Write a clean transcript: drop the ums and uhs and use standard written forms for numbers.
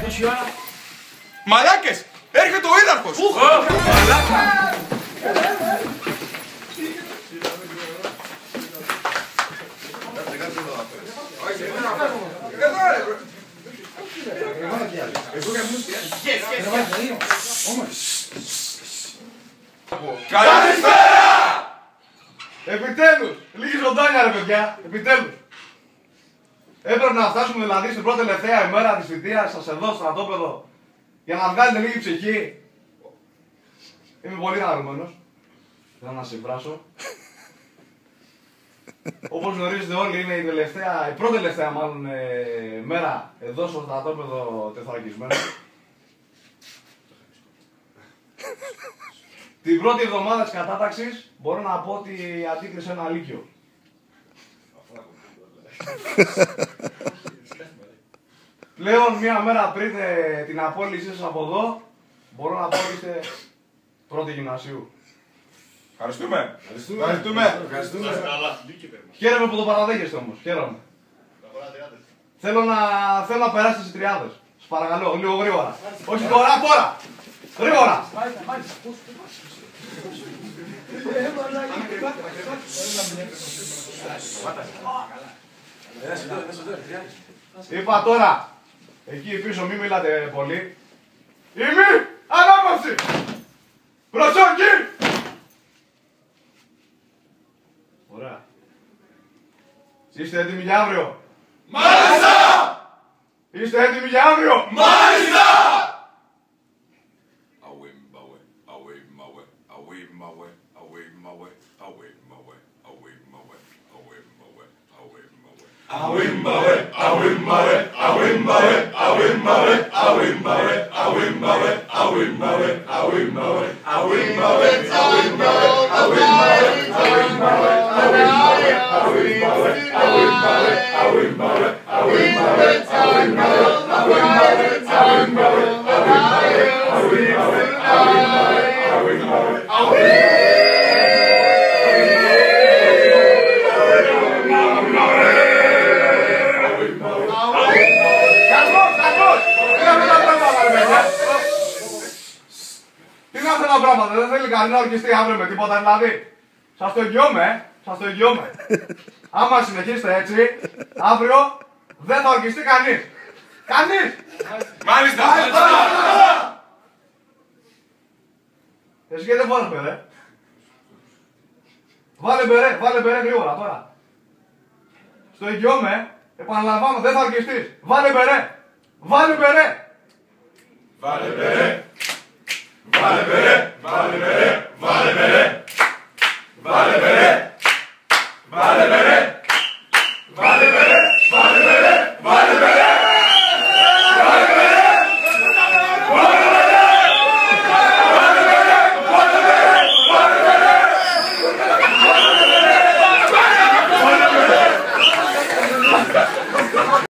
τόση ώρα. Μαλάκες! Έρχεται ο ίδαρχος! Μαλάκα! Καλησπέρα! Επιτέλους! Λίγη ζωντάνια ρε παιδιά! Επιτέλους! Έπρεπε να φτάσουμε δηλαδή στην πρώτη τελευταία ημέρα της θητείας σας εδώ στο στρατόπεδο για να βγάλετε λίγη ψυχή. Είμαι πολύ χαρούμενος. Θέλω να συμφράσω. Όπως γνωρίζετε όλοι είναι η πρώτη τελευταία μάλλον μέρα εδώ στο στρατόπεδο τεθωρακισμένο. Την πρώτη εβδομάδα της κατάταξης μπορώ να πω ότι αντίκρισε ένα λύκειο. Πλέον μία μέρα πριν την απόλυσή σας από εδώ, μπορώ να πω ότι είστε πρώτη γυμνασίου. Ευχαριστούμε! Ευχαριστούμε! Χαίρομαι που το παραδέχεστε όμως, χαίρομαι. Θέλω να περάσετε στις τριάδες. Σας παρακαλώ, λίγο γρήγορα. Όχι τώρα! Γρήγορα! Είπα τώρα, εκεί πίσω μη μιλάτε πολύ. Ημί, ανάπαυση! Προσοχή! Ωραία. Είστε έτοιμοι για αύριο? Μάλιστα! Είστε έτοιμοι για αύριο? Μάλιστα! Πράγματα, δεν θέλει κανένα να ορκιστεί αύριο με τίποτα δηλαδή. Σας το εγγυώμαι, Άμα συνεχίσετε έτσι, αύριο δεν θα ορκιστεί κανείς. Κανείς! Μάλιστα! Εσύ γιατί δεν βάλε μπερέ. Βάλε μπερέ γρήγορα τώρα. Στο εγγυώμαι, επαναλαμβάνω, δεν θα ορκιστείς. Βάλε μπερέ. Βάλε μπερέ!